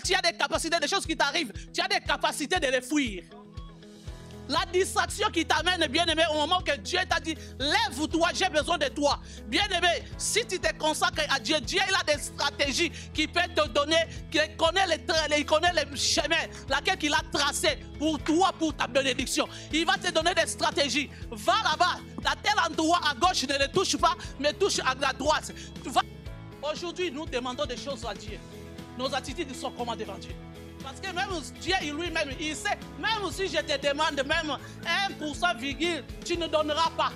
que tu as des capacités, des choses qui t'arrivent, tu as des capacités de les fuir. La distraction qui t'amène, bien-aimé, au moment que Dieu t'a dit, lève-toi, j'ai besoin de toi. Bien-aimé, si tu te consacres à Dieu, Dieu il a des stratégies qu'il peut te donner, qu'il connaît il connaît les chemins, laquelle il a tracé pour toi, pour ta bénédiction. Il va te donner des stratégies. Va là-bas, à tel endroit, à gauche, ne le touche pas, mais touche à la droite. Aujourd'hui, nous demandons des choses à Dieu. Nos attitudes sont comment devant Dieu? Parce que même Dieu lui-même, il sait, même si je te demande même 1%, tu ne donneras pas.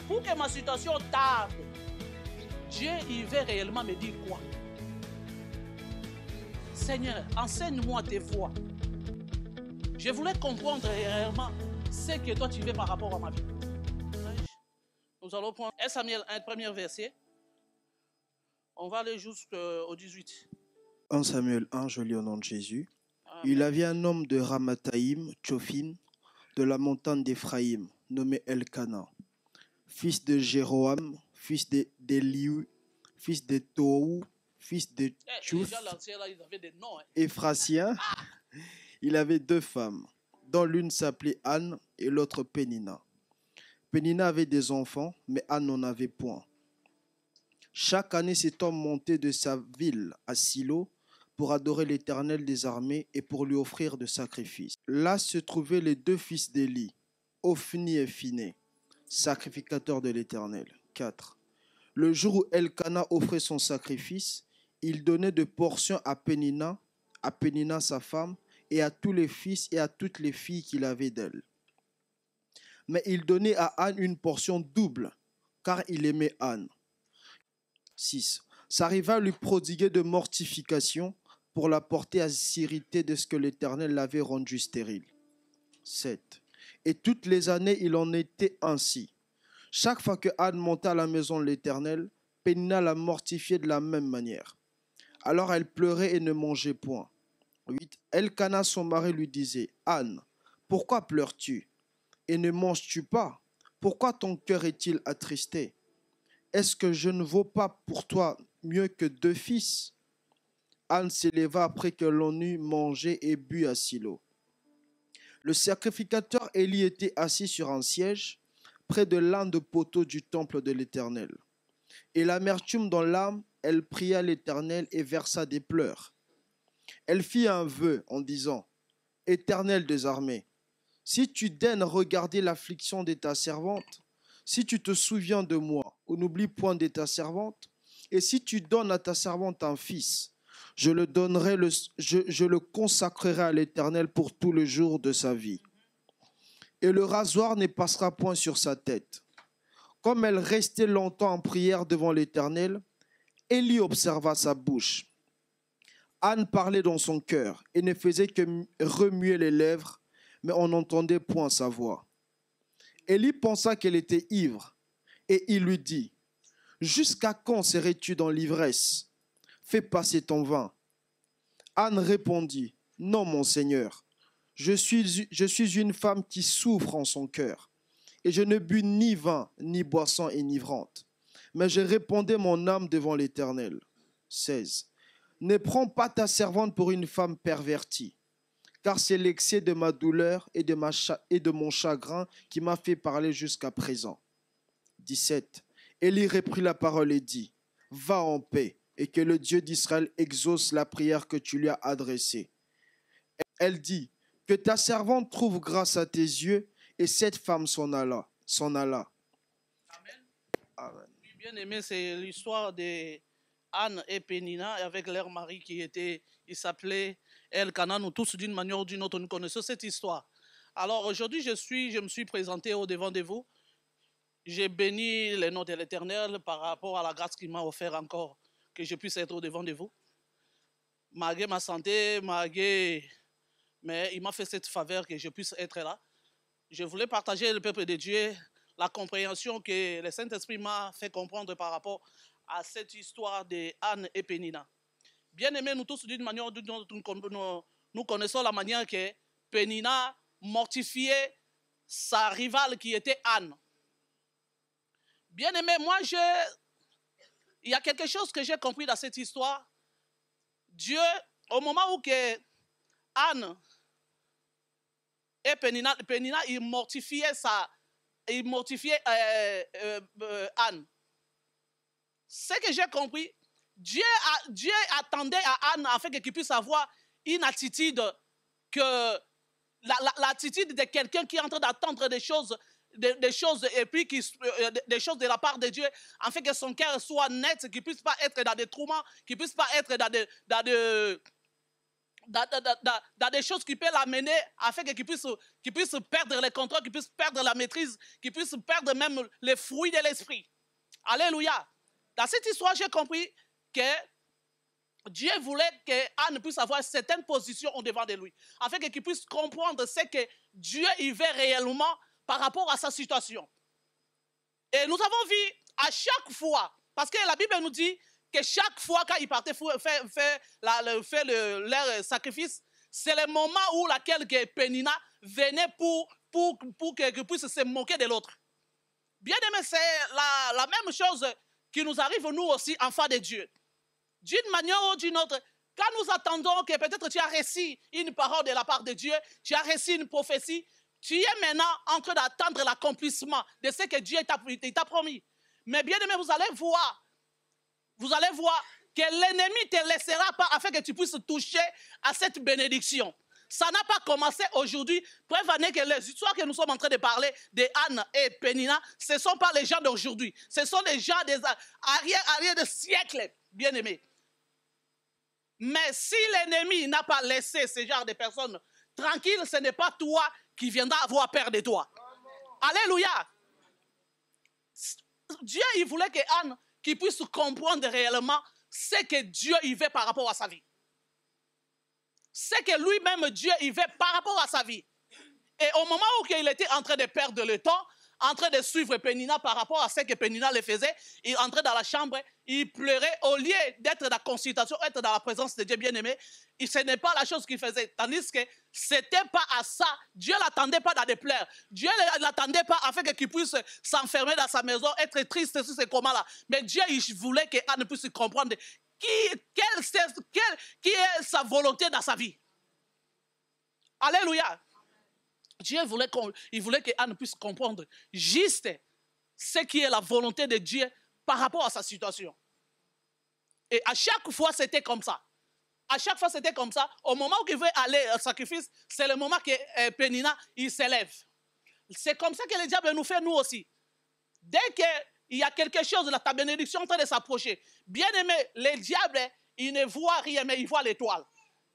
Pour que ma situation tarde, Dieu, il veut réellement me dire quoi? Seigneur, enseigne-moi tes voies. Je voulais comprendre réellement ce que toi tu veux par rapport à ma vie. Nous allons prendre 1 Samuel 1, premier verset. On va aller jusqu'au 18. 1 Samuel 1, je lis au nom de Jésus. Amen. Il avait un homme de Ramathaïm, Tchophine, de la montagne d'Éphraïm, nommé Elkana, fils de Jéroam, fils d'Eliu, fils de Tohu, fils de Tchouf, Éphrasien. Il avait 2 femmes, dont l'une s'appelait Anne et l'autre Pénina. Pénina avait des enfants, mais Anne n'en avait point. Chaque année, cet homme montait de sa ville à Silo pour adorer l'Éternel des armées et pour lui offrir de sacrifices. Là se trouvaient les 2 fils d'Élie, Ophni et Phiné, sacrificateurs de l'Éternel. 4. Le jour où Elkana offrait son sacrifice, il donnait de portions à Pénina sa femme, et à tous les fils et à toutes les filles qu'il avait d'elle. Mais il donnait à Anne une portion double, car il aimait Anne. 6. Sa rivale lui prodiguait de mortification pour la porter à s'irriter de ce que l'Éternel l'avait rendu stérile. 7. Et toutes les années, il en était ainsi. Chaque fois que Anne montait à la maison de l'Éternel, Pénina la mortifiait de la même manière. Alors elle pleurait et ne mangeait point. 8. Elkana, son mari, lui disait, « Anne, pourquoi pleures-tu et ne manges-tu pas? Pourquoi ton cœur est-il attristé? Est-ce que je ne vaux pas pour toi mieux que 2 fils? » Anne s'éleva après que l'on eut mangé et bu à Silo. Le sacrificateur Élie était assis sur un siège près de l'un des poteaux du temple de l'Éternel. Et l'amertume dans l'âme, elle pria l'Éternel et versa des pleurs. Elle fit un vœu en disant, « Éternel des armées, si tu daignes regarder l'affliction de ta servante, si tu te souviens de moi, ou n'oublie point de ta servante, et si tu donnes à ta servante un fils, je le consacrerai à l'Éternel pour tout le jour de sa vie. Et le rasoir ne passera point sur sa tête. » Comme elle restait longtemps en prière devant l'Éternel, Élie observa sa bouche. Anne parlait dans son cœur et ne faisait que remuer les lèvres, mais on n'entendait point sa voix. Élie pensa qu'elle était ivre, et il lui dit, « Jusqu'à quand serais-tu dans l'ivresse? Fais passer ton vin. » Anne répondit, « Non, mon Seigneur, je suis une femme qui souffre en son cœur, et je ne bus ni vin, ni boisson enivrante, mais je répandais mon âme devant l'Éternel. » 16. Ne prends pas ta servante pour une femme pervertie, car c'est l'excès de ma douleur et de mon chagrin qui m'a fait parler jusqu'à présent. 17. Élie reprit la parole et dit, « Va en paix, et que le Dieu d'Israël exauce la prière que tu lui as adressée. » Elle dit, « Que ta servante trouve grâce à tes yeux, et cette femme s'en alla. » Amen. Amen. Bien aimé, c'est l'histoire de Anne et Pénina avec leur mari il s'appelait Elkana. Nous tous, d'une manière ou d'une autre, nous connaissons cette histoire. Alors aujourd'hui, je me suis présenté au devant de vous. J'ai béni le nom de l'Éternel par rapport à la grâce qu'il m'a offert encore, que je puisse être au devant de vous. Malgré ma santé, mais il m'a fait cette faveur que je puisse être là. Je voulais partager le peuple de Dieu, la compréhension que le Saint-Esprit m'a fait comprendre par rapport à cette histoire de Anne et Pénina. Bien aimés, nous tous, d'une manière ou d'une autre, nous connaissons la manière que Pénina mortifiait sa rivale qui était Anne. Bien aimé, il y a quelque chose que j'ai compris dans cette histoire. Dieu au moment où que Anne et Pénina, il mortifiait Anne. Ce que j'ai compris, Dieu attendait à Anne afin qu'il puisse avoir une attitude l'attitude de quelqu'un qui est en train d'attendre des choses et puis des choses de la part de Dieu, afin que son cœur soit net, qu'il ne puisse pas être dans des tourments, qu'il ne puisse pas être dans des choses qui peuvent l'amener afin qu'il puisse perdre le contrôle, qu'il puisse perdre la maîtrise, qu'il puisse perdre même les fruits de l'esprit. Alléluia. Dans cette histoire, j'ai compris que Dieu voulait qu'Anne puisse avoir certaines positions au devant de lui, afin qu'il puisse comprendre ce que Dieu y veut réellement par rapport à sa situation. Et nous avons vu à chaque fois, parce que la Bible nous dit que chaque fois quand ils partaient faire leur sacrifice, c'est le moment où laquelle Pénina venait pour qu'ils puissent se moquer de l'autre. Bien aimé, c'est la même chose qui nous arrive nous aussi, enfants de Dieu. D'une manière ou d'une autre, quand nous attendons que peut-être tu as reçu une parole de la part de Dieu, tu as reçu une prophétie, tu es maintenant en train d'attendre l'accomplissement de ce que Dieu t'a promis. Mais bien aimé, vous allez voir que l'ennemi ne te laissera pas afin que tu puisses toucher à cette bénédiction. Ça n'a pas commencé aujourd'hui. Preuve en est que les histoires que nous sommes en train de parler de Anne et Pénina, ce ne sont pas les gens d'aujourd'hui. Ce sont les gens des arrière de siècles, bien aimés. Mais si l'ennemi n'a pas laissé ce genre de personnes tranquilles, ce n'est pas toi qui viendras avoir peur de toi. Alléluia. Dieu, il voulait que Anne qui puisse comprendre réellement ce que Dieu y veut par rapport à sa vie. Ce que lui-même Dieu y veut par rapport à sa vie. Et au moment où il était en train de perdre le temps, en train de suivre Pénina par rapport à ce que Pénina le faisait, il entrait dans la chambre, il pleurait, au lieu d'être dans la consultation, être dans la présence de Dieu bien-aimé, ce n'est pas la chose qu'il faisait. Tandis que ce n'était pas à ça. Dieu ne l'attendait pas dans des pleurs. Dieu ne l'attendait pas afin qu'il puisse s'enfermer dans sa maison, être triste sur ces commands-là. Mais Dieu, il voulait qu'Anne puisse comprendre qui est sa volonté dans sa vie. Alléluia. Dieu voulait qu'Anne puisse comprendre juste ce qui est la volonté de Dieu par rapport à sa situation. Et à chaque fois, c'était comme ça. À chaque fois, c'était comme ça. Au moment où il veut aller au sacrifice, c'est le moment que Pénina, il s'élève. C'est comme ça que le diable nous fait, nous aussi. Dès qu'il y a quelque chose, ta bénédiction est en train de s'approcher. Bien aimé, le diable, il ne voit rien, mais il voit l'étoile.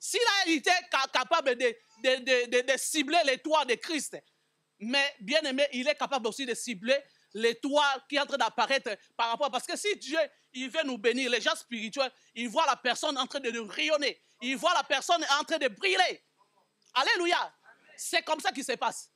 S'il a été capable de cibler l'étoile de Christ, mais bien aimé, il est capable aussi de cibler l'étoile qui est en train d'apparaître par rapport. Parce que si Dieu, il veut nous bénir, les gens spirituels, ils voient la personne en train de rayonner. Ils voient la personne en train de briller. Alléluia. C'est comme ça qu'il se passe.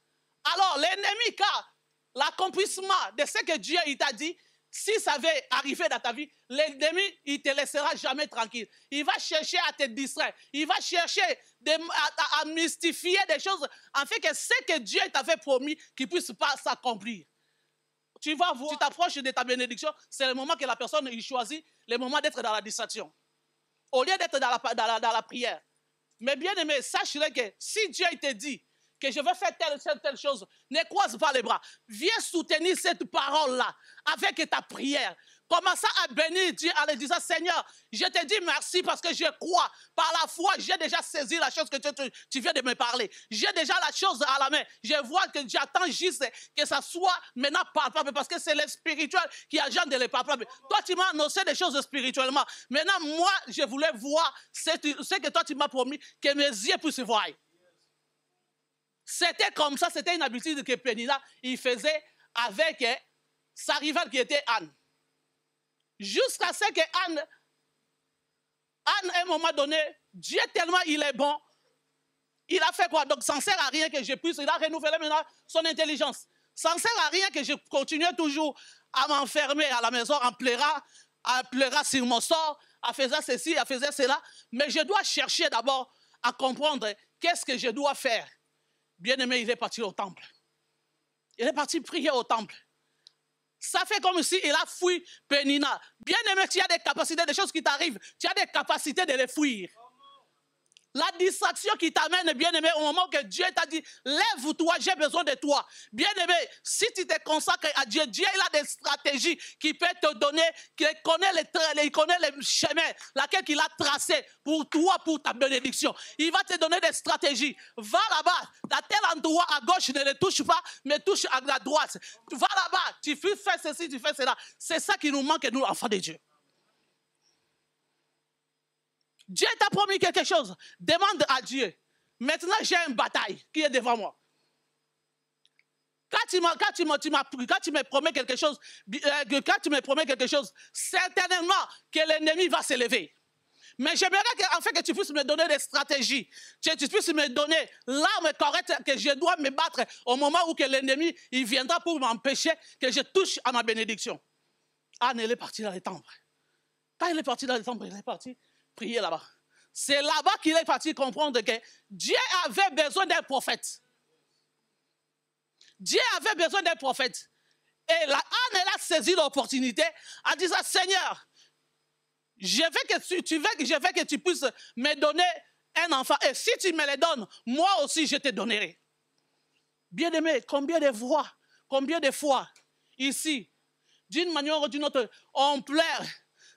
Alors, l'ennemi, car l'accomplissement de ce que Dieu t'a dit, si ça avait arrivé dans ta vie, l'ennemi, il ne te laissera jamais tranquille. Il va chercher à te distraire. Il va chercher à mystifier des choses afin que ce que Dieu t'avait promis, qu'il ne puisse pas s'accomplir. Tu vas voir, tu t'approches de ta bénédiction, c'est le moment que la personne il choisit, le moment d'être dans la distraction. Au lieu d'être dans la prière. Mais bien aimé, sache-le que si Dieu te dit que je veux faire telle chose, ne croise pas les bras. Viens soutenir cette parole-là avec ta prière. Commence à bénir Dieu en lui disant, Seigneur, je te dis merci parce que je crois. Par la foi, j'ai déjà saisi la chose que tu viens de me parler. J'ai déjà la chose à la main. Je vois que j'attends juste que ça soit maintenant palpable parce que c'est le spirituel qui agit de le palpable. Toi, tu m'as annoncé des choses spirituellement. Maintenant, moi, je voulais voir ce que toi, tu m'as promis, que mes yeux puissent voir. C'était comme ça, c'était une habitude que Pénina il faisait avec sa rivale qui était Anne. Jusqu'à ce que Anne, à un moment donné, Dieu tellement il est bon, il a fait quoi? Donc ça ne sert à rien que je puisse, il a renouvelé maintenant son intelligence. Ça ne sert à rien que je continue toujours à m'enfermer à la maison en pleurant sur mon sort, en faisant ceci, en faisant cela. Mais je dois chercher d'abord à comprendre qu'est-ce que je dois faire. Bien-aimé, il est parti au temple. Il est parti prier au temple. Ça fait comme si il a fui Pénina. Bien-aimé, tu as des capacités, des choses qui t'arrivent. Tu as des capacités de les fuir. La distraction qui t'amène, bien-aimé, au moment que Dieu t'a dit, lève-toi, j'ai besoin de toi. Bien-aimé, si tu te consacres à Dieu, Dieu il a des stratégies qu'il peut te donner, qu'il connaît les chemins, laquelle il a tracé pour toi, pour ta bénédiction. Il va te donner des stratégies. Va là-bas, à tel endroit à gauche, ne le touche pas, mais touche à la droite. Va là-bas, tu fais ceci, tu fais cela. C'est ça qui nous manque, nous, enfants de Dieu. Dieu t'a promis quelque chose. Demande à Dieu. Maintenant, j'ai une bataille qui est devant moi. Quand tu me promets quelque chose, certainement que l'ennemi va se lever. Mais j'aimerais que tu puisses me donner des stratégies, que tu puisses me donner l'arme correcte que je dois me battre au moment où l'ennemi viendra pour m'empêcher que je touche à ma bénédiction. Anne, elle est partie dans les temples. Quand il est parti dans les temples, il est parti prier là-bas. C'est là-bas qu'il est parti comprendre que Dieu avait besoin d'un prophète. Dieu avait besoin d'un prophète. Et là, Anne, elle a saisi l'opportunité en disant, Seigneur, je veux que tu puisses me donner un enfant. Et si tu me le donnes, moi aussi je te donnerai. Bien-aimé, combien de fois, ici, d'une manière ou d'une autre, on pleure.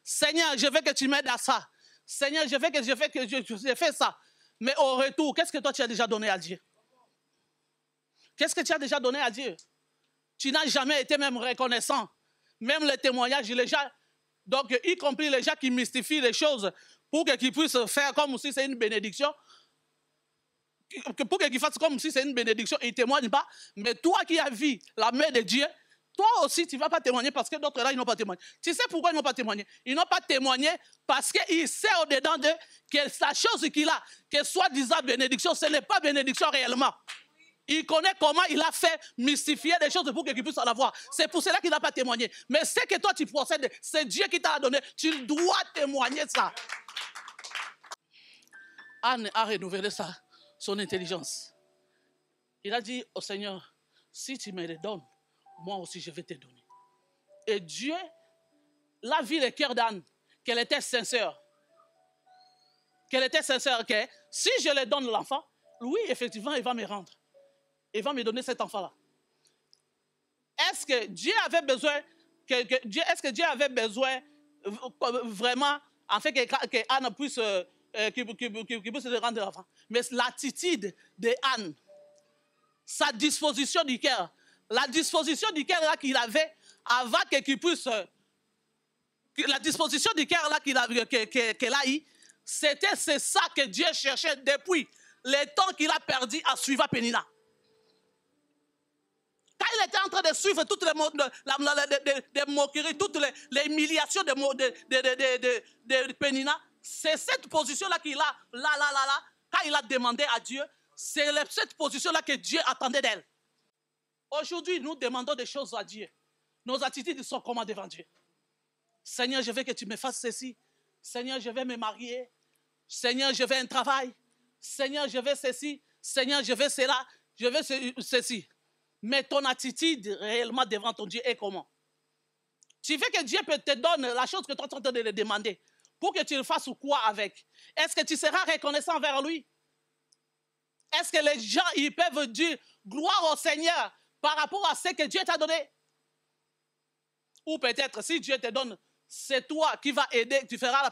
Seigneur, je veux que tu m'aides à ça. Seigneur, je fais ça. Mais au retour, qu'est-ce que toi tu as déjà donné à Dieu? Qu'est-ce que tu as déjà donné à Dieu? Tu n'as jamais été même reconnaissant. Même les témoignages, les gens, donc y compris les gens qui mystifient les choses pour qu'ils puissent faire comme si c'est une bénédiction. Pour qu'ils fassent comme si c'est une bénédiction, ils ne témoignent pas. Mais toi qui as vu la main de Dieu, toi aussi, tu ne vas pas témoigner parce que d'autres là, ils n'ont pas témoigné. Tu sais pourquoi ils n'ont pas témoigné? Ils n'ont pas témoigné parce qu'ils savent au-dedans d'eux que la chose qu'il a, que soi-disant bénédiction, ce n'est pas bénédiction réellement. Il connaît comment il a fait mystifier des choses pour qu'il puisse en avoir. C'est pour cela qu'il n'a pas témoigné. Mais ce que toi tu possèdes, c'est Dieu qui t'a donné. Tu dois témoigner ça. Anne a renouvelé son intelligence. Il a dit au Seigneur, si tu me le donnes, moi aussi je vais te donner. Et Dieu l'a vu le cœur d'Anne, qu'elle était sincère. Qu'elle était sincère, que si je lui donne l'enfant, oui, effectivement, il va me rendre. Il va me donner cet enfant-là. Est-ce que Dieu avait besoin, vraiment, en fait, que Anne puisse, qu'il puisse rendre l'enfant? Mais l'attitude de Anne, sa disposition du cœur, la disposition du cœur là qu'il avait avant qu'il puisse, la disposition du cœur là qu'elle a eu, c'est ça que Dieu cherchait depuis le temps qu'il a perdu à suivre Pénina. Quand il était en train de suivre toutes les moqueries, toutes les humiliations de Pénina, c'est cette position-là qu'il a, là, quand il a demandé à Dieu, c'est cette position-là que Dieu attendait d'elle. Aujourd'hui, nous demandons des choses à Dieu. Nos attitudes sont comment devant Dieu? Seigneur, je veux que tu me fasses ceci. Seigneur, je vais me marier. Seigneur, je veux un travail. Seigneur, je veux ceci. Seigneur, je veux cela. Je veux ceci. Mais ton attitude réellement devant ton Dieu est comment? Tu veux que Dieu te donne la chose que tu es en train de lui demander pour que tu le fasses quoi avec? Est-ce que tu seras reconnaissant vers lui? Est-ce que les gens ils peuvent dire gloire au Seigneur par rapport à ce que Dieu t'a donné? Ou peut-être si Dieu te donne, c'est toi qui vas aider, tu feras la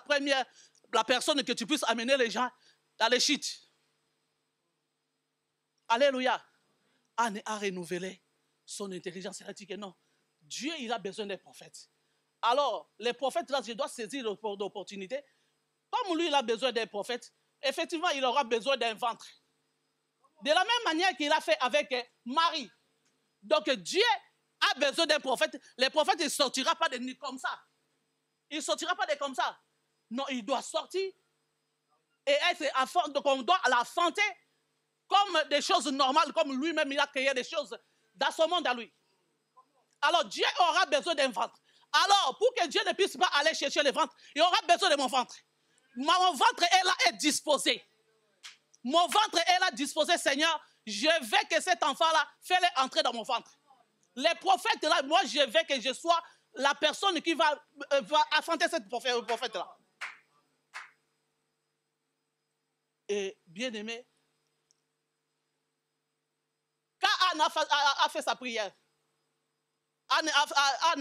personne que tu puisses amener les gens dans les chutes. Alléluia. Anne a renouvelé son intelligence. Elle a dit que non, Dieu il a besoin des prophètes. Alors, les prophètes, là, je dois saisir l'opportunité. Comme lui, il a besoin des prophètes, effectivement, il aura besoin d'un ventre. De la même manière qu'il a fait avec Marie. Donc, Dieu a besoin d'un prophète. Les prophètes, il ne sortira pas de nuit comme ça. Il ne sortira pas de comme ça. Non, il doit sortir et être, donc on doit l'affronter comme des choses normales, comme lui-même, il a créé des choses dans son monde à lui. Alors, Dieu aura besoin d'un ventre. Alors, pour que Dieu ne puisse pas aller chercher le ventre, il aura besoin de mon ventre. Mon ventre est là, est disposé. Mon ventre est là, disposé, Seigneur. Je veux que cet enfant-là, fais-le entrer dans mon ventre. Les prophètes, là, moi, je veux que je sois la personne qui va affronter cette prophète-là. Et bien aimé, quand Anne a fait sa prière, Anne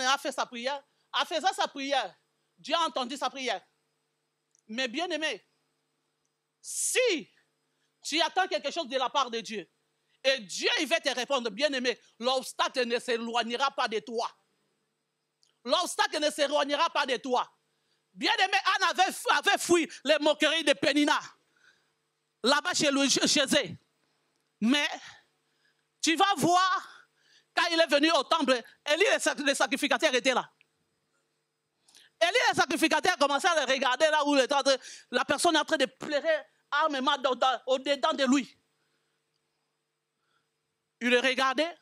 a fait sa prière, en faisant sa prière, Dieu a entendu sa prière. Mais bien aimé, si tu attends quelque chose de la part de Dieu, et Dieu il va te répondre, bien aimé, l'obstacle ne s'éloignera pas de toi. L'obstacle ne s'éloignera pas de toi. Bien aimé, Anne avait fui les moqueries de Pénina, là-bas chez eux. Mais tu vas voir, quand il est venu au temple, Élie, le sacrificateur, était là. Élie, le sacrificateur, commençait à le regarder là où la personne est en train de pleurer armement au-dedans de lui. Il le regardait,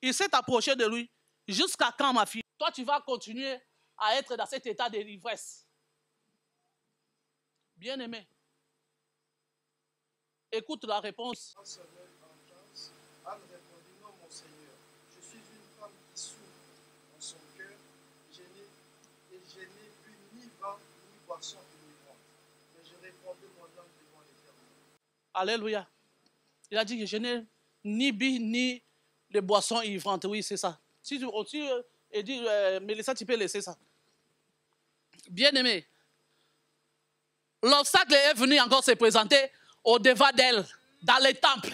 il s'est approché de lui. Jusqu'à quand, ma fille? Toi, tu vas continuer à être dans cet état de l'ivresse. Bien-aimé, écoute la réponse. Anne répondit, non, mon Seigneur, je suis une femme qui souffre dans son cœur, et je n'ai bu ni vin ni boisson enivrante, mais je répondais mon âme devant l'Éternel. Alléluia. Il a dit que je n'ai ni bu ni de boissons ivrantes. Oui, c'est ça. Si tu dit, Mélissa, tu peux laisser ça. Bien-aimé, l'obstacle est venu encore se présenter au-devant d'elle, dans les temples.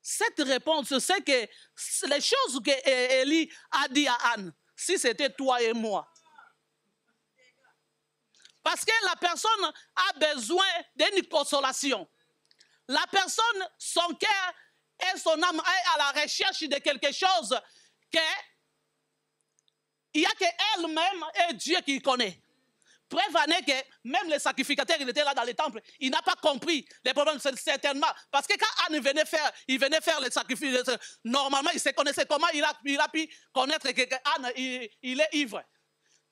Cette réponse, c'est que les choses que Élie a dit à Anne, si c'était toi et moi. Parce que la personne a besoin d'une consolation. La personne, son cœur et son âme est à la recherche de quelque chose que il n'y a qu'elle-même et Dieu qui connaît. Preuve en est que même le sacrificateur, il était là dans le temple, il n'a pas compris les problèmes, certainement. Parce que quand Anne venait faire le sacrifice, normalement, il se connaissait. Comment il a pu connaître que Anne, il est ivre?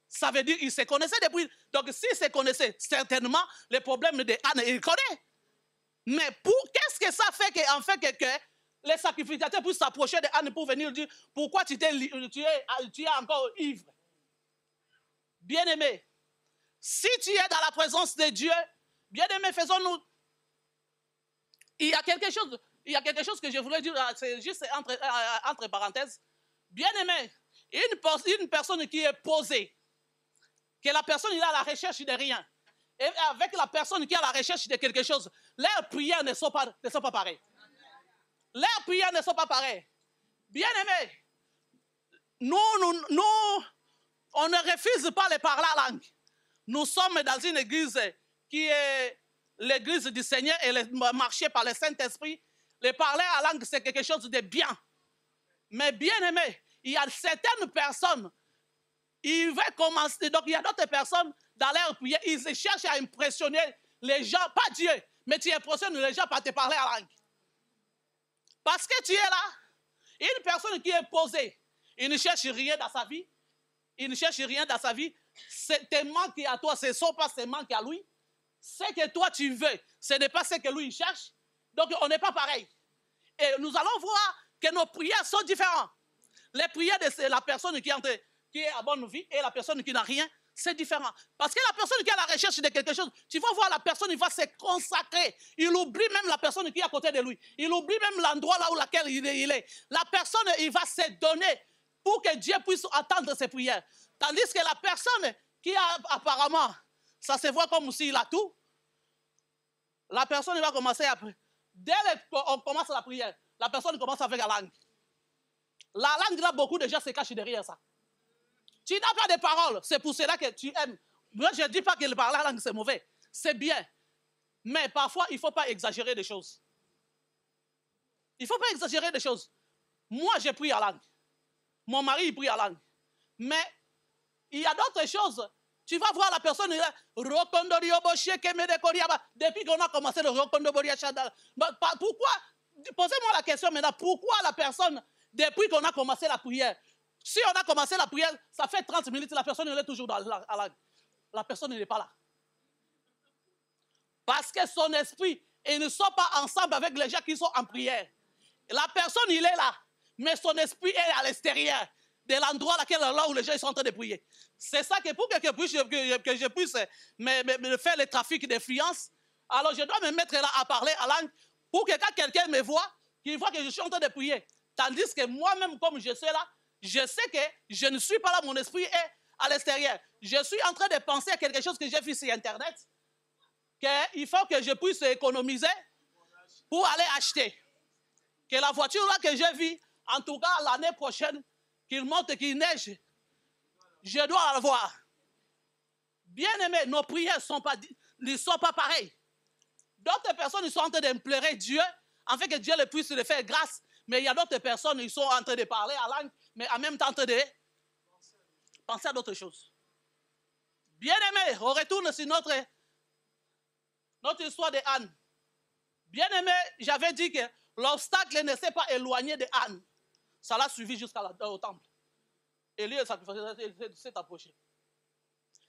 Ça veut dire qu'il se connaissait depuis. Donc, s'il se connaissait, certainement, les problèmes de Anne, il connaît. Mais qu'est-ce que ça fait qu'en fait que les sacrificateurs puissent s'approcher de Anne pour venir dire pourquoi tu es encore ivre? Bien-aimé, si tu es dans la présence de Dieu, bien-aimé, faisons-nous. Il y a quelque chose que je voulais dire, c'est juste entre parenthèses. Bien-aimé, une personne qui est posée, que la personne est à la recherche de rien, et avec la personne qui est à la recherche de quelque chose, leurs prières ne sont pas pareilles. Leurs prières ne sont pas pareilles. Bien-aimés, nous, on ne refuse pas les parler en langue. Nous sommes dans une église qui est l'église du Seigneur et marcher par le Saint-Esprit. Les parler en langue, c'est quelque chose de bien. Mais bien-aimés, il y a certaines personnes, ils veulent commencer. Donc, il y a d'autres personnes, dans leur prière, ils cherchent à impressionner les gens, pas Dieu, mais tu impressionnes les gens par te parler en langue. Parce que tu es là, une personne qui est posée, il ne cherche rien dans sa vie, il ne cherche rien dans sa vie, c'est tes manques à toi, ce ne sont pas ses manques à lui. Ce que toi tu veux, ce n'est pas ce que lui il cherche. Donc on n'est pas pareil. Et nous allons voir que nos prières sont différentes. Les prières de la personne qui est à bonne vie et la personne qui n'a rien, c'est différent. Parce que la personne qui est à la recherche de quelque chose, tu vas voir la personne, il va se consacrer. Il oublie même la personne qui est à côté de lui. Il oublie même l'endroit là où laquelle il est. La personne, il va se donner pour que Dieu puisse attendre ses prières. Tandis que la personne qui a apparemment, ça se voit comme s'il a tout, la personne va commencer à prier. Dès qu'on commence la prière, la personne commence avec la langue. La langue, là, beaucoup de gens se cachent derrière ça. Tu n'as pas de paroles, c'est pour cela que tu aimes. Moi, je ne dis pas que le parler la langue, c'est mauvais. C'est bien. Mais parfois, il ne faut pas exagérer des choses. Il ne faut pas exagérer des choses. Moi, j'ai pris en langue. Mon mari, il prie en langue. Mais il y a d'autres choses. Tu vas voir la personne, il depuis qu'on a commencé le pourquoi, posez-moi la question maintenant, pourquoi la personne, depuis qu'on a commencé la prière, si on a commencé la prière, ça fait 30 minutes, la personne elle est toujours dans la langue. La personne n'est pas là. Parce que son esprit, ils ne sont pas ensemble avec les gens qui sont en prière. La personne, il est là, mais son esprit est à l'extérieur de l'endroit là où les gens sont en train de prier. C'est ça que pour que je puisse me faire le trafic d'influence, Alors je dois me mettre là à parler à langue pour que quand quelqu'un me voit, qu'il voit que je suis en train de prier. Tandis que moi-même, comme je suis là, je sais que je ne suis pas là, mon esprit est à l'extérieur. Je suis en train de penser à quelque chose que j'ai vu sur Internet, qu'il faut que je puisse économiser pour aller acheter. Que la voiture là que j'ai vue, en tout cas l'année prochaine, qu'il monte, qu'il neige, je dois l'avoir. Bien aimé, nos prières ne sont pas pareilles. D'autres personnes ils sont en train d'implorer Dieu, afin que Dieu le puisse le faire grâce. Mais il y a d'autres personnes, ils sont en train de parler à langue, mais en même temps en train de penser à d'autres choses. Bien aimé, on retourne sur notre histoire de Anne. Bien aimé, j'avais dit que l'obstacle ne s'est pas éloigné de Anne. Ça l'a suivi jusqu'au temple. Élie s'est approché.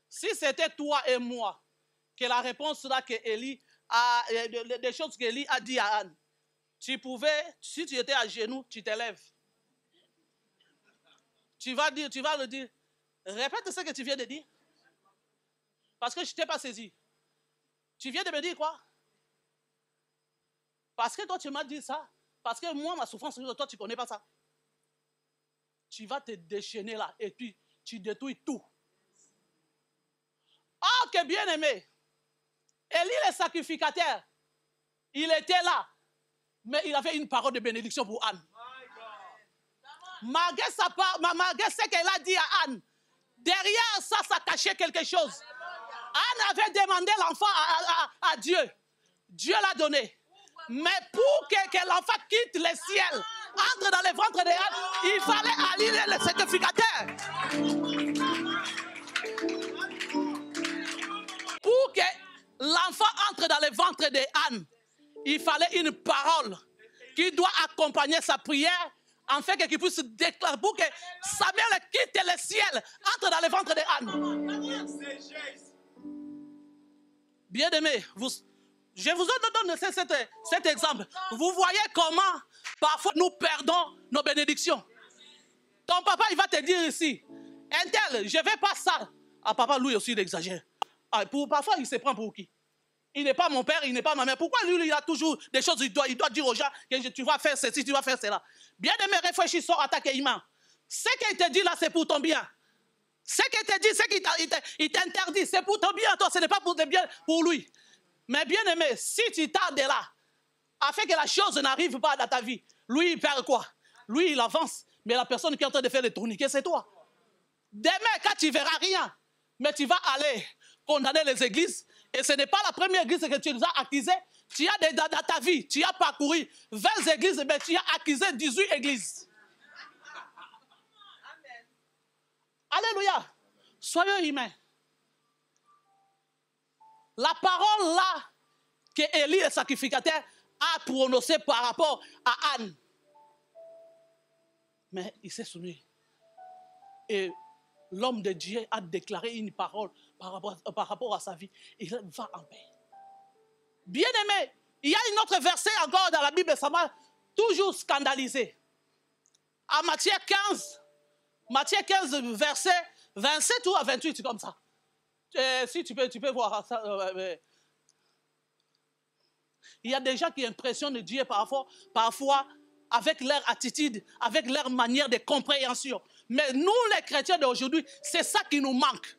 Si c'était toi et moi, que la réponse là que Élie a, des choses qu'Élie a dit à Anne, tu pouvais, si tu étais à genoux, tu t'élèves. Tu vas le dire. Répète ce que tu viens de dire. Parce que je ne t'ai pas saisi. Tu viens de me dire quoi? Parce que toi, tu m'as dit ça. Parce que moi, ma souffrance, toi, tu ne connais pas ça. Tu vas te déchaîner là et puis tu détruis tout. Oh, que bien aimé. Élie, le sacrificateur, il était là. Mais il avait une parole de bénédiction pour Anne. Malgré ce qu'elle a dit à Anne, derrière ça, ça cachait quelque chose. Anne avait demandé l'enfant à Dieu. Dieu l'a donné. Mais pour que l'enfant quitte le ciel, entre dans le ventre de Anne, il fallait aligner le sacrificateur. Pour que l'enfant entre dans le ventre de Anne, il fallait une parole qui doit accompagner sa prière, afin qu'il puisse déclarer, pour que Samuel quitte le ciel, entre dans le ventre de Anne. Bien aimé, je vous donne cet exemple. Vous voyez comment parfois nous perdons nos bénédictions. Ton papa, il va te dire ici, un tel, je ne vais pas ça. Ah, papa, lui aussi, il exagère. Ah, parfois, il se prend pour qui? Il n'est pas mon père, il n'est pas ma mère. Pourquoi lui, il a toujours des choses, il doit dire aux gens que tu vas faire ceci, tu vas faire cela. Bien aimé, réfléchis, sors, attaque Iman. Ce qu'il te dit là, c'est pour ton bien. Ce qu'il te dit, ce qu'il t'interdit, c'est pour ton bien, toi, ce n'est pas pour ton bien pour lui. Mais bien aimé, si tu tardes là, afin que la chose n'arrive pas dans ta vie, lui, il perd quoi? Lui, il avance, mais la personne qui est en train de faire le tourniquet, c'est toi. Demain, quand tu ne verras rien, mais tu vas aller condamner les églises, et ce n'est pas la première église que tu nous as accusée. Tu as dans ta vie, tu as parcouru 20 églises, mais tu as accusé 18 églises. Amen. Alléluia. Soyez humains. La parole là que Élie, le sacrificateur, a prononcée par rapport à Anne. Mais il s'est soumis. Et l'homme de Dieu a déclaré une parole par rapport à sa vie. Il va en paix. Bien aimé, il y a un autre verset encore dans la Bible, ça m'a toujours scandalisé. À Matthieu 15, verset 27 ou à 28, comme ça. Si tu peux voir ça. Il y a des gens qui impressionnent Dieu parfois avec leur attitude, avec leur manière de compréhension. Mais nous, les chrétiens d'aujourd'hui, c'est ça qui nous manque.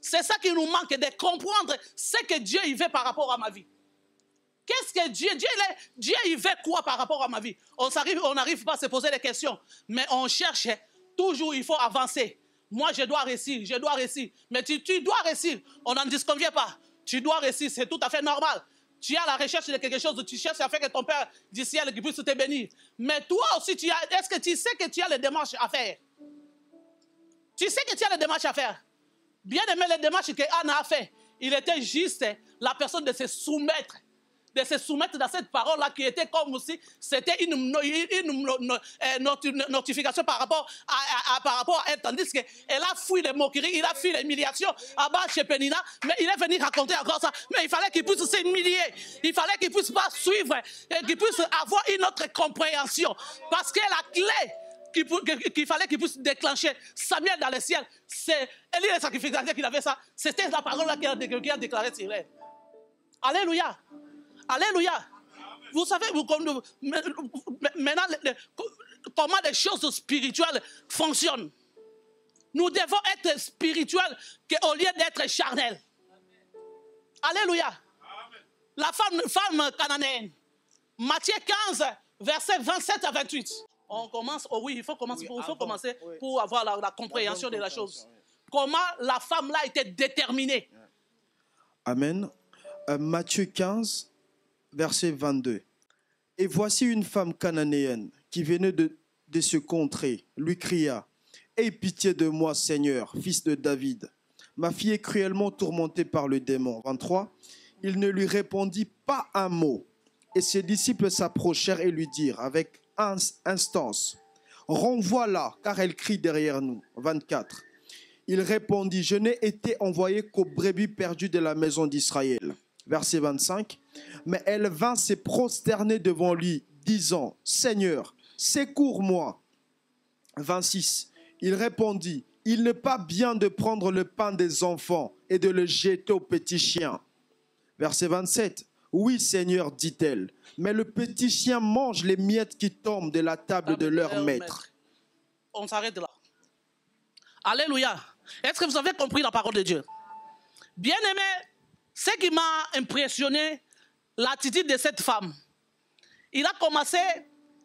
C'est ça qui nous manque, de comprendre ce que Dieu il veut par rapport à ma vie. Qu'est-ce que Dieu il veut quoi par rapport à ma vie? On n'arrive pas à se poser des questions, mais on cherche toujours, il faut avancer. Moi, je dois réussir. Mais tu dois réussir, on n'en disconvient pas. Tu dois réussir, c'est tout à fait normal. Tu es à la recherche de quelque chose, tu cherches à faire que ton Père du ciel puisse te bénir. Mais toi aussi, est-ce que tu sais que tu as les démarches à faire? Tu sais que tu as les démarches à faire. Bien aimé, les démarches que Anne a fait, il était juste la personne de se soumettre dans cette parole-là qui était comme si c'était une notification par rapport à elle, tandis qu'elle a fui les moqueries, il a fui l'humiliation à bas chez Pénina, mais il est venu raconter encore ça. Mais il fallait qu'il puisse s'humilier, il fallait qu'il puisse pas suivre, et qu'il puisse avoir une autre compréhension, parce que la clé qu'il fallait qu'il puisse déclencher Samuel dans le ciel, c'est Élie le sacrificateur qui avait ça, c'était la parole là qui a déclaré sur elle. Alléluia. Alléluia. Vous savez, maintenant, comment les choses spirituelles fonctionnent. Nous devons être spirituels au lieu d'être charnels. Alléluia. La femme cananéenne. Matthieu 15, versets 27 à 28. On commence, oh oui, il faut commencer, pour avoir la compréhension de la chose. Comment la femme là était déterminée. Amen. Matthieu 15, verset 22. Et voici une femme cananéenne qui venait de ce contrée, lui cria: Aie pitié de moi, Seigneur, fils de David. Ma fille est cruellement tourmentée par le démon. 23. Il ne lui répondit pas un mot. Et ses disciples s'approchèrent et lui dirent avec instance: Renvoie-la, car elle crie derrière nous. 24. Il répondit: Je n'ai été envoyé qu'aux brebis perdues de la maison d'Israël. Verset 25. Mais elle vint se prosterner devant lui, disant: Seigneur, secours-moi. 26. Il répondit: Il n'est pas bien de prendre le pain des enfants et de le jeter aux petits chiens. Verset 27. Oui, Seigneur, dit-elle, mais le petit chien mange les miettes qui tombent de la table de leur maître. On s'arrête là. Alléluia. Est-ce que vous avez compris la parole de Dieu? Bien-aimé, ce qui m'a impressionné, l'attitude de cette femme. Il a commencé,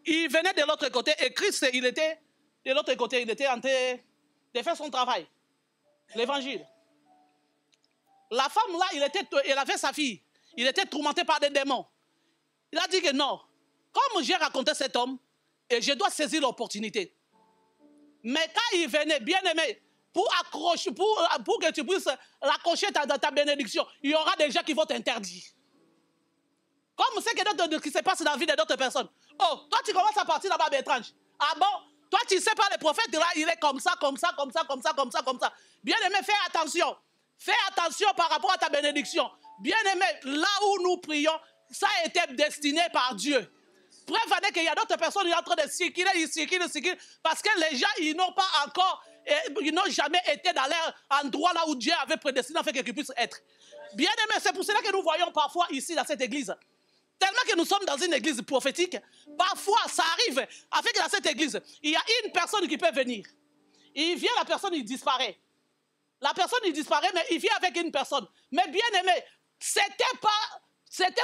il venait de l'autre côté, et Christ, il était de l'autre côté, il était en train de faire son travail. L'évangile. La femme là, elle avait sa fille. Il était tourmenté par des démons. Il a dit que non, comme j'ai raconté cet homme, et je dois saisir l'opportunité. Mais quand il venait, bien aimé, pour que tu puisses raccrocher ta bénédiction, il y aura des gens qui vont t'interdire. Comme c'est ce qui se passe dans la vie d'autres personnes. Oh, toi tu commences à partir là-bas étrange. Ah bon? Toi tu sais pas, le prophète là, il est comme ça, comme ça, comme ça, comme ça, comme ça, comme ça. Bien aimé, fais attention. Fais attention par rapport à ta bénédiction. Bien aimé, là où nous prions, ça a été destiné par Dieu. Preuve en est qu'il y a d'autres personnes qui sont en train de circuler, parce que les gens, ils n'ont pas encore, ils n'ont jamais été dans leur endroit là où Dieu avait prédestiné afin qu'ils puissent être. Bien aimé, c'est pour cela que nous voyons parfois ici dans cette église. Tellement que nous sommes dans une église prophétique, parfois ça arrive, avec dans cette église, il y a une personne qui peut venir. Il vient, la personne, il disparaît. La personne, il disparaît, mais il vient avec une personne. Mais bien aimé, c'était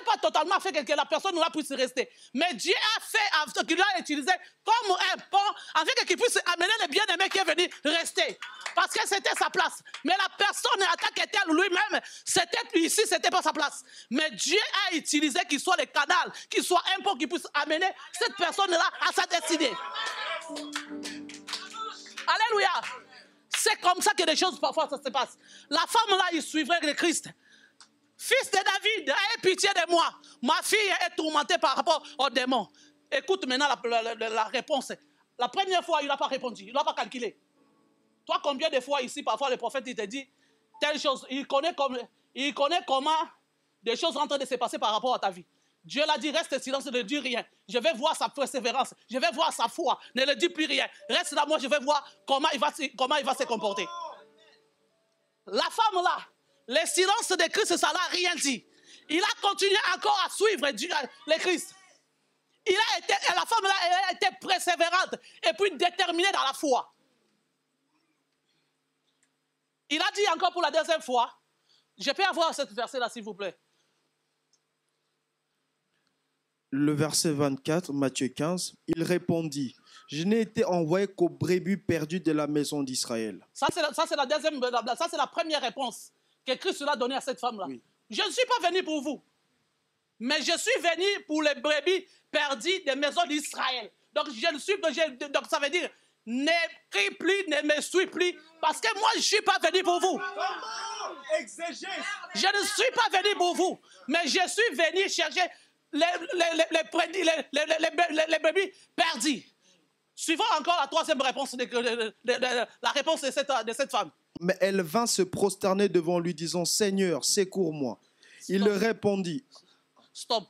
pas totalement fait que la personne là puisse rester. Mais Dieu a fait, qu'il l'a utilisé comme un pont, afin qu'il puisse amener le bien-aimé qui est venu rester. Parce que c'était sa place. Mais la personne, en tant que telle lui-même, c'était pas sa place. Mais Dieu a utilisé qu'il soit le canal, qu'il soit un pont qui puisse amener cette personne-là à sa destinée. Alléluia. C'est comme ça que les choses parfois ça se passe. La femme là, il suivrait le Christ. Fils de David, aie pitié de moi. Ma fille est tourmentée par rapport aux démons. Écoute maintenant la réponse. La première fois, il n'a pas répondu. Il n'a pas calculé. Toi, combien de fois ici, parfois, le prophète, il te dit telle chose. Il connaît comment des choses sont en train de se passer par rapport à ta vie. Dieu l'a dit, reste silence, ne dis rien. Je vais voir sa persévérance. Je vais voir sa foi. Ne le dis plus rien. Reste là, moi, je vais voir comment il va se comporter. La femme là, le silence de Christ, ça n'a rien dit. Il a continué encore à suivre le Christ. La femme là, elle a été persévérante et puis déterminée dans la foi. Il a dit encore pour la deuxième fois, je peux avoir cette verset là s'il vous plaît. Le verset 24, Matthieu 15, il répondit: Je n'ai été envoyé qu'aux brebis perdues de la maison d'Israël. Ça c'est la première réponse que Christ a donnée à cette femme-là. Oui. Je ne suis pas venu pour vous, mais je suis venu pour les brebis perdues des maisons d'Israël. Donc ça veut dire, ne prie plus, ne me suis plus, parce que moi je ne suis pas venu pour vous. Je ne suis pas venu pour vous, mais je suis venu chercher les brebis perdus. Suivons encore la troisième réponse, la réponse de cette femme. Mais elle vint se prosterner devant lui, disant: Seigneur, secours-moi. Il leur répondit. Stop.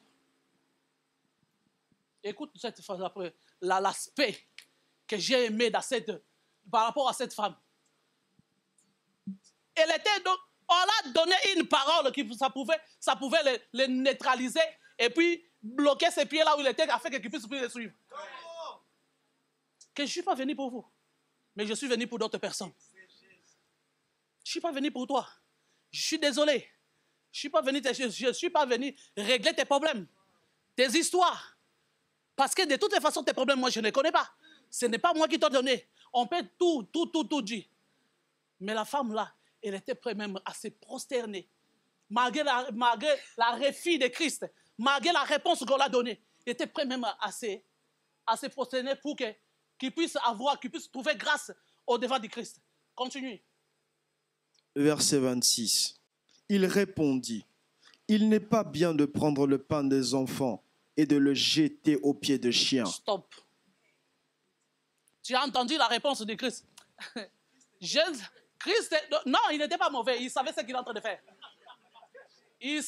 Écoute l'aspect que j'ai aimé par rapport à cette femme. Elle était donc, On a donné une parole qui ça pouvait les neutraliser et puis bloquer ses pieds là où il était afin qu'ils puissent plus les suivre. Que je ne suis pas venu pour vous, mais je suis venu pour d'autres personnes. Je ne suis pas venu pour toi. Je suis désolé. Je ne suis pas venu régler tes problèmes, tes histoires. Parce que de toutes les façons, tes problèmes, moi, je ne les connais pas. Ce n'est pas moi qui t'ai donné. On peut tout dire. Mais la femme là, elle était prête même à se prosterner. Malgré la refus de Christ, malgré la réponse qu'on l'a donnée, elle était prête même à se prosterner pour qu'il puisse trouver grâce au devant du Christ. Continue. Verset 26. Il répondit, il n'est pas bien de prendre le pain des enfants et de le jeter aux pieds de chiens. Stop. Tu as entendu la réponse de Christ. Christ, non, il n'était pas mauvais. Il savait ce qu'il est en train de faire. Il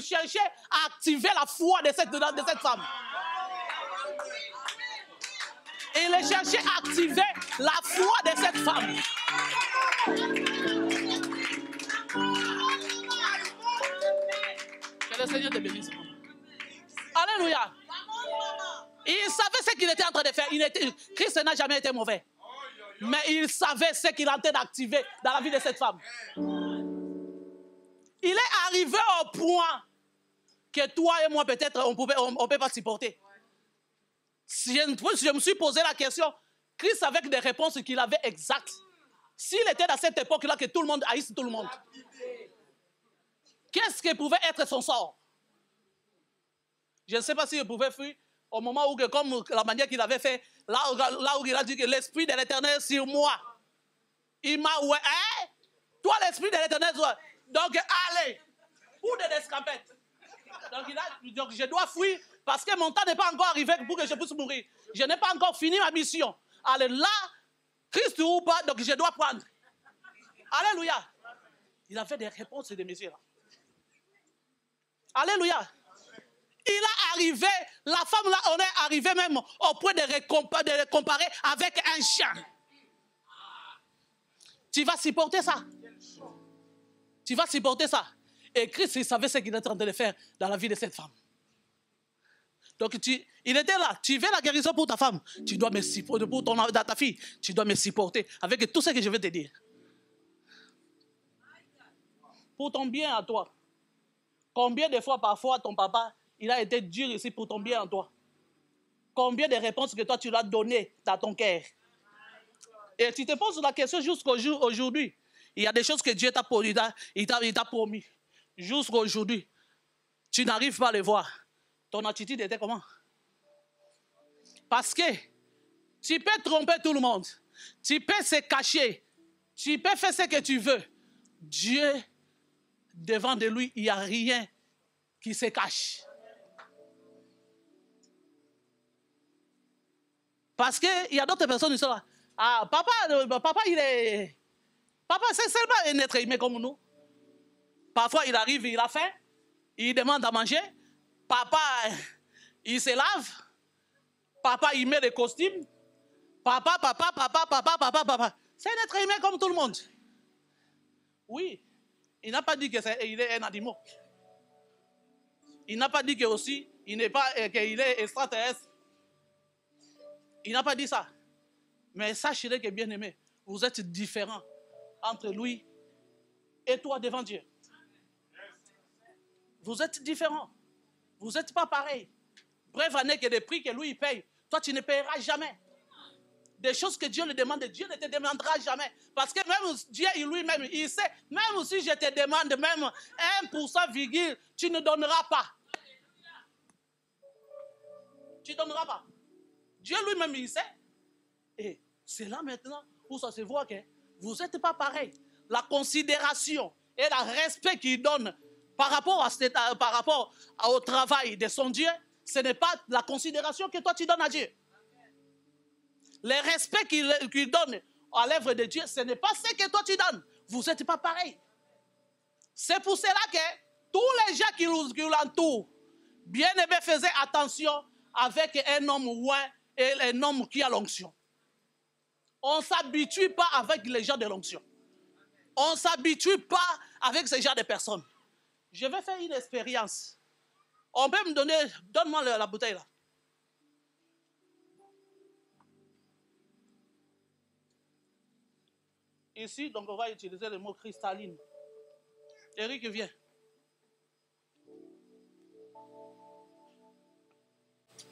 cherchait à activer la foi de cette femme. Il cherchait à activer la foi de cette femme. Que le Seigneur te bénisse. Alléluia. Il savait ce qu'il était en train de faire. Christ n'a jamais été mauvais. Mais il savait ce qu'il est en train d'activer dans la vie de cette femme. Il est arrivé au point que toi et moi, peut-être, on ne peut pas supporter. Je me suis posé la question, Christ avec des réponses qu'il avait exactes. S'il était dans cette époque-là que tout le monde haïsse tout le monde, qu'est-ce qui pouvait être son sort? Je ne sais pas s'il pouvait fuir au moment où, comme la manière qu'il avait fait, là où il a dit que l'Esprit de l'Éternel sur moi. Il m'a oué. Hein? Toi, l'Esprit de l'Éternel, donc allez, pour des escapettes. Donc je dois fuir parce que mon temps n'est pas encore arrivé pour que je puisse mourir. Je n'ai pas encore fini ma mission. Allez, là, Christ ou pas, donc je dois prendre. Alléluia. Il avait des réponses de messieurs là. Alléluia. Il est arrivé, la femme là, on est arrivé même au point de le comparer avec un chien. Tu vas supporter ça. Tu vas supporter ça. Et Christ, il savait ce qu'il était en train de faire dans la vie de cette femme. Donc, il était là. Tu veux la guérison pour ta femme. Tu dois me supporter. Pour ta fille, tu dois me supporter avec tout ce que je vais te dire. Pour ton bien à toi. Combien de fois, parfois, ton papa, il a été dur ici pour ton bien en toi. Combien de réponses que toi, tu l'as données dans ton cœur. Et tu te poses la question jusqu'au jour aujourd'hui. Il y a des choses que Dieu t'a promis. Jusqu'à aujourd'hui, tu n'arrives pas à les voir. Ton attitude était comment? Parce que tu peux tromper tout le monde. Tu peux se cacher. Tu peux faire ce que tu veux. Dieu, devant de lui, il n'y a rien qui se cache. Parce qu'il y a d'autres personnes qui sont là. Ah, papa, Papa, c'est seulement un être humain comme nous. Parfois, il arrive, il a faim, il demande à manger. Papa, il se lave. Papa, il met des costumes. Papa. C'est un être humain comme tout le monde. Oui, il n'a pas dit qu'il est un animal. Il n'a pas dit qu'il est extraterrestre. Il n'a pas dit ça. Mais sachez que, bien aimé, vous êtes différents entre lui et toi devant Dieu. Vous êtes différents. Vous n'êtes pas pareils. Bref, année que des prix que lui il paye, toi tu ne payeras jamais. Des choses que Dieu le demande, Dieu ne te demandera jamais. Parce que même Dieu lui-même, il sait, même si je te demande même 1% virgule, tu ne donneras pas. Tu ne donneras pas. Dieu lui-même, il sait. Et c'est là maintenant où ça se voit que vous n'êtes pas pareil. La considération et le respect qu'il donne par rapport au travail de son Dieu, ce n'est pas la considération que toi tu donnes à Dieu. Le respect qu'il donne à l'œuvre de Dieu, ce n'est pas ce que toi tu donnes. Vous n'êtes pas pareil. C'est pour cela que tous les gens qui l'entourent, bien aimés, faisaient attention avec un homme loin et un homme qui a l'onction. On ne s'habitue pas avec les gens de l'onction. On ne s'habitue pas avec ce genre de personnes. Je vais faire une expérience. On peut me donner, donne-moi la bouteille là. Ici, donc on va utiliser le mot cristalline. Eric, viens.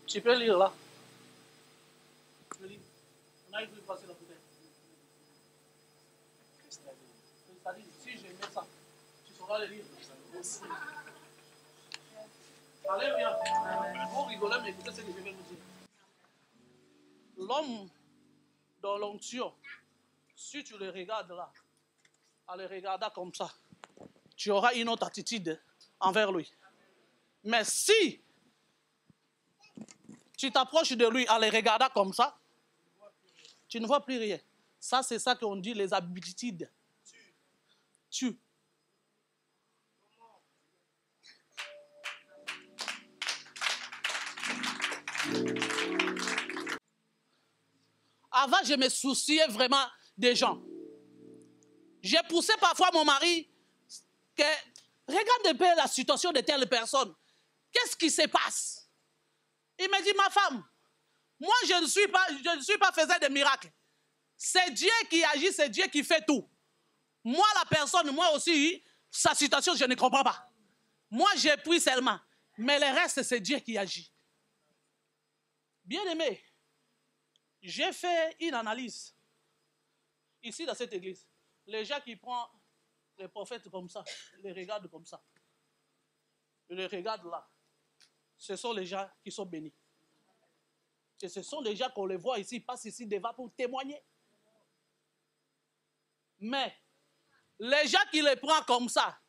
Tu peux lire là. On a vu passer la bouteille. Cristalline. Si je mets ça, tu sauras le lire. Allez, viens. Vous rigolez, mais écoutez ce que je vais vous dire. L'homme dans l'onction, si tu le regardes là, en le regardant comme ça, tu auras une autre attitude envers lui. Mais si tu t'approches de lui en le regardant comme ça, tu ne vois plus rien. Ça, c'est ça qu'on dit les habitudes. Tu. Avant, je me souciais vraiment des gens. J'ai poussé parfois mon mari que regarde un peu la situation de telle personne. Qu'est-ce qui se passe? Il me dit, ma femme, moi je ne suis pas faiseur de miracles. C'est Dieu qui agit, c'est Dieu qui fait tout. Moi, la personne, moi aussi, sa situation, je ne comprends pas. Moi, j'ai pris seulement. Mais le reste, c'est Dieu qui agit. Bien-aimé, j'ai fait une analyse ici dans cette église. Les gens qui prennent les prophètes comme ça, les regardent comme ça, les regardent là, ce sont les gens qui sont bénis. Et ce sont les gens qu'on les voit ici, ils passent ici devant pour témoigner. Mais les gens qui les prennent comme ça,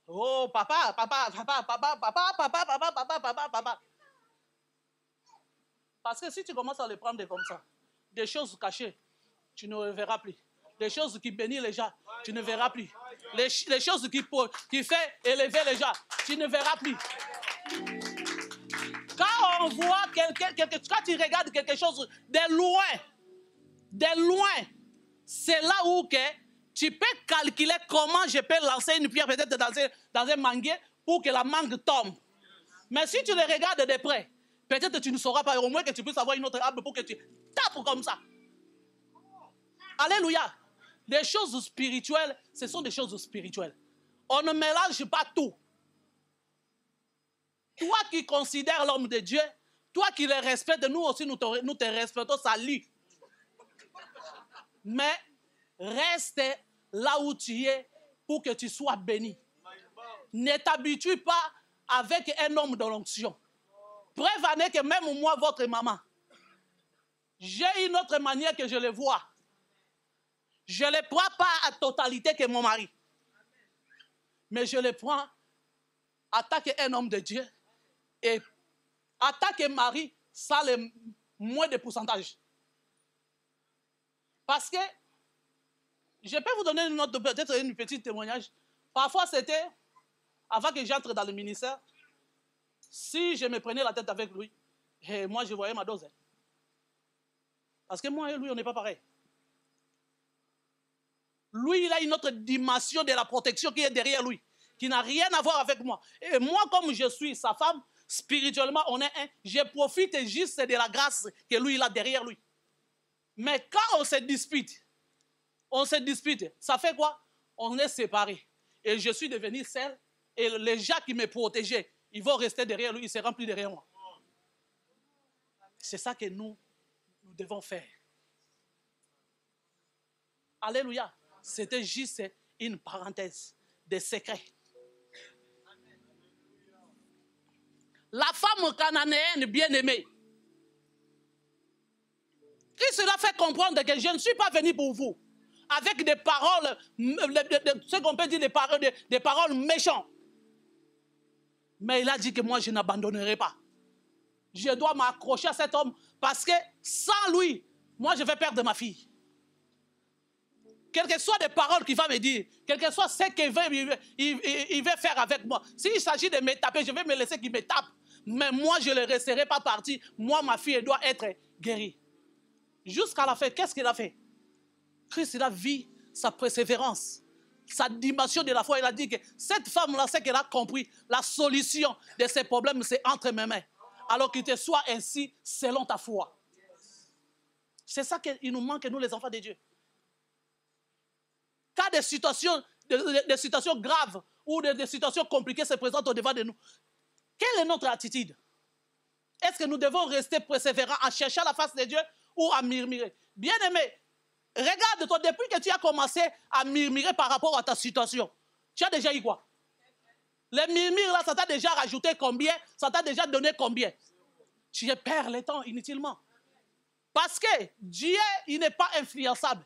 oh papa, papa, papa, papa, papa, papa, papa, papa, papa, papa. Parce que si tu commences à les prendre comme ça, des choses cachées, tu ne les verras plus. Des choses qui bénissent les gens, tu ne verras plus. Les choses qui font élever les gens, tu ne verras plus. Quand on voit quand tu regardes quelque chose de loin, c'est là où tu peux calculer comment je peux lancer une pierre peut-être dans un manguier pour que la mangue tombe. Mais si tu le regardes de près, peut-être tu ne sauras pas, au moins que tu puisses avoir une autre arme pour que tu tapes comme ça. Alléluia. Les choses spirituelles, ce sont des choses spirituelles. On ne mélange pas tout. Toi qui considères l'homme de Dieu, toi qui le respectes, nous aussi nous te respectons, salut. Mais reste là où tu es pour que tu sois béni. Ne t'habitue pas avec un homme de l'onction. Preuve en est que même moi, votre maman, j'ai une autre manière que je le vois. Je ne le prends pas à totalité que mon mari. Mais je le prends en tant qu'un homme de Dieu. Et en tant que mari, ça a le moins de pourcentage. Parce que, je peux vous donner peut-être une petite témoignage. Parfois, c'était, avant que j'entre dans le ministère, si je me prenais la tête avec lui, et moi, je voyais ma dose. Parce que moi et lui, on n'est pas pareil. Lui, il a une autre dimension de la protection qui est derrière lui, qui n'a rien à voir avec moi. Et moi, comme je suis sa femme, spirituellement, on est un. Je profite juste de la grâce que lui, il a derrière lui. Mais quand on se dispute, ça fait quoi? On est séparés. Et je suis devenu seul. Et les gens qui me protégeaient, ils vont rester derrière lui, ils ne seront plus derrière moi. C'est ça que nous devons faire. Alléluia. C'était juste une parenthèse de secret. La femme cananéenne bien-aimée, Christ l'a fait comprendre que je ne suis pas venu pour vous avec des paroles, ce qu'on peut dire des paroles méchantes. Mais il a dit que moi je n'abandonnerai pas. Je dois m'accrocher à cet homme parce que sans lui, moi je vais perdre ma fille. Quelles que soient les paroles qu'il va me dire, quel que soit ce qu'il veut faire avec moi. S'il s'agit de me taper, je vais me laisser qu'il me tape. Mais moi, je ne le laisserai pas partir. Moi, ma fille, elle doit être guérie. Jusqu'à la fin, qu'est-ce qu'il a fait? Christ, il a vu sa persévérance, sa dimension de la foi. Il a dit que cette femme-là, c'est qu'elle a compris la solution de ses problèmes, c'est entre mes mains. Alors qu'il te soit ainsi selon ta foi. C'est ça qu'il nous manque, nous les enfants de Dieu. Quand des situations graves ou des situations compliquées se présentent au devant de nous, quelle est notre attitude? Est-ce que nous devons rester persévérants en cherchant la face de Dieu ou à murmurer? Bien-aimé, regarde-toi, depuis que tu as commencé à murmurer par rapport à ta situation, tu as déjà eu quoi? Les murmures là, ça t'a déjà rajouté combien? Ça t'a déjà donné combien? Tu perds le temps inutilement. Parce que Dieu, il n'est pas influençable.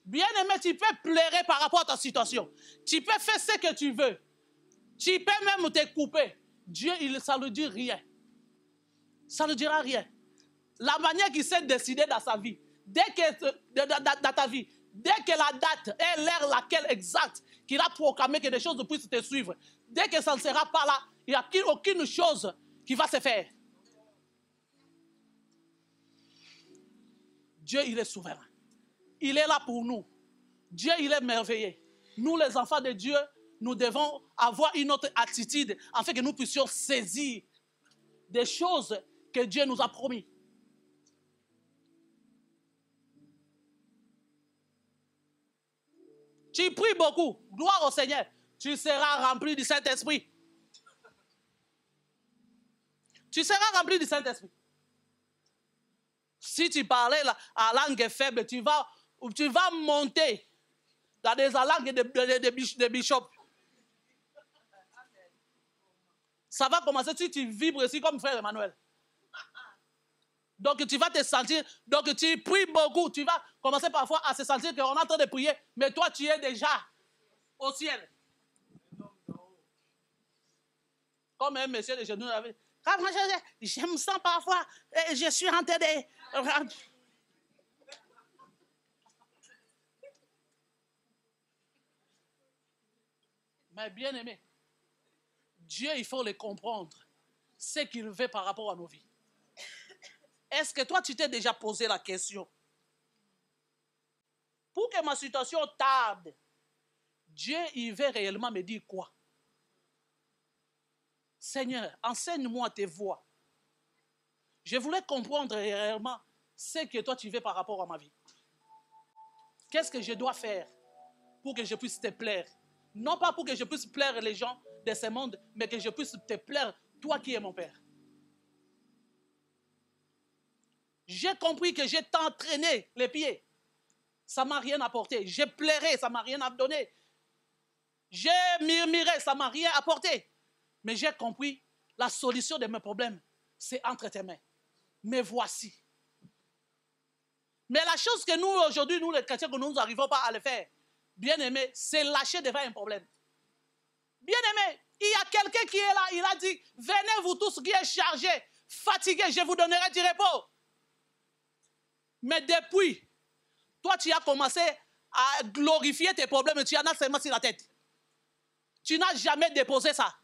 Bien-aimé, tu peux pleurer par rapport à ta situation. Tu peux faire ce que tu veux. Tu peux même te couper. Dieu, ça ne lui dit rien. Ça ne dira rien. La manière qu'il s'est décidé dans sa vie, dans ta vie, dès que la date et l'heure laquelle exacte qu'il a proclamé que des choses puissent te suivre, dès que ça ne sera pas là, il n'y a aucune chose qui va se faire. Dieu, il est souverain. Il est là pour nous. Dieu, il est merveilleux. Nous, les enfants de Dieu, nous devons avoir une autre attitude afin que nous puissions saisir des choses que Dieu nous a promis. Tu pries beaucoup, gloire au Seigneur, tu seras rempli du Saint-Esprit. Tu seras rempli du Saint-Esprit. Si tu parlais à langue faible, tu vas monter dans des langues de bishop. Ça va commencer si tu vibres aussi comme frère Emmanuel. Donc tu vas te sentir, donc tu pries beaucoup, tu vas commencer parfois à se sentir qu'on est en train de prier, mais toi tu es déjà au ciel. Comme un monsieur de genoux avait dit, je me sens parfois, je suis en train de... Mais bien aimé, Dieu, il faut le comprendre, ce qu'il veut par rapport à nos vies. Est-ce que toi, tu t'es déjà posé la question? Pour que ma situation tarde, Dieu, il veut réellement me dire quoi? Seigneur, enseigne-moi tes voies. Je voulais comprendre réellement ce que toi, tu veux par rapport à ma vie. Qu'est-ce que je dois faire pour que je puisse te plaire? Non pas pour que je puisse plaire les gens de ce monde, mais que je puisse te plaire, toi qui es mon Père. J'ai compris que j'ai t'entraîné les pieds. Ça ne m'a rien apporté. J'ai pleuré, ça ne m'a rien donné. J'ai murmuré, ça ne m'a rien apporté. Mais j'ai compris, la solution de mes problèmes, c'est entre tes mains. Mais voici. Mais la chose que nous, aujourd'hui, nous les chrétiens, que nous n'arrivons pas à le faire, bien aimé, c'est lâcher devant un problème. Bien aimé, il y a quelqu'un qui est là, il a dit, venez vous tous qui êtes chargés, fatigués, je vous donnerai du repos. Mais depuis, toi tu as commencé à glorifier tes problèmes, tu en as seulement sur la tête. Tu n'as jamais déposé ça.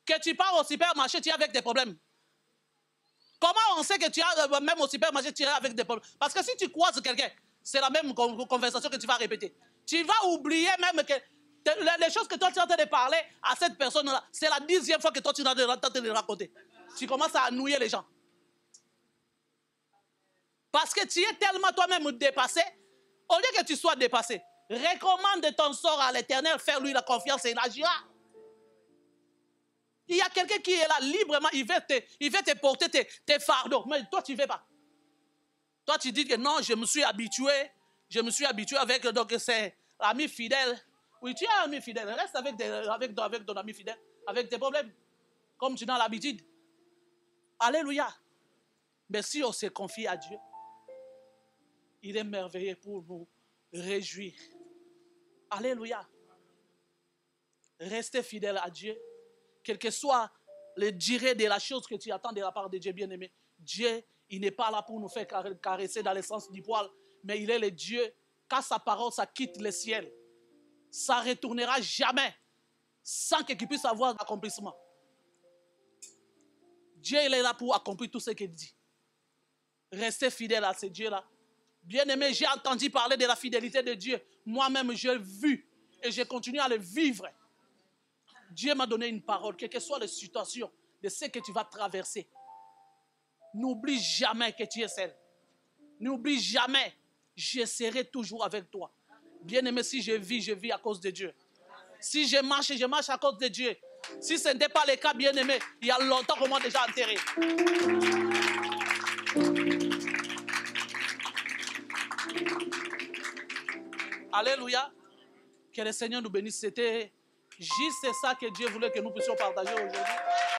Que tu pars au supermarché, tu es avec des problèmes. Comment on sait que tu as, même au supermarché, tu es avec des problèmes? Parce que si tu croises quelqu'un, c'est la même conversation que tu vas répéter. Tu vas oublier même que les choses que toi tu es en train de parler à cette personne-là, c'est la 10e fois que toi tu es en train de raconter. Tu commences à ennuyer les gens. Parce que tu es tellement toi-même dépassé, au lieu que tu sois dépassé, recommande ton sort à l'Éternel, fais-lui la confiance et il agira. Il y a quelqu'un qui est là librement, il veut te porter tes fardeaux, mais toi tu ne veux pas. Toi tu dis que non, je me suis habitué avec, donc c'est l'ami fidèle. Oui, tu es un ami fidèle, reste avec ton ami fidèle, avec tes problèmes, comme tu as l'habitude. Alléluia. Mais si on se confie à Dieu, il est merveilleux pour nous réjouir. Alléluia. Restez fidèle à Dieu. Quel que soit le durée de la chose que tu attends de la part de Dieu, bien-aimé. Dieu, il n'est pas là pour nous faire caresser dans le sens du poil, mais il est le Dieu, quand sa parole, ça quitte le ciel, ça ne retournera jamais sans qu'il puisse avoir l'accomplissement. Dieu, il est là pour accomplir tout ce qu'il dit. Restez fidèle à ce Dieu-là. Bien-aimé, j'ai entendu parler de la fidélité de Dieu Moi-même, j'ai vu et j'ai continué à le vivre. Dieu m'a donné une parole, quelles que soient les situations de ce que tu vas traverser. N'oublie jamais que tu es seul. N'oublie jamais, je serai toujours avec toi. Bien-aimé, si je vis à cause de Dieu. Si je marche à cause de Dieu. Si ce n'était pas le cas, bien-aimé, il y a longtemps qu'on m'a déjà enterré. Alléluia. Que le Seigneur nous bénisse. C'était juste ça que Dieu voulait que nous puissions partager aujourd'hui.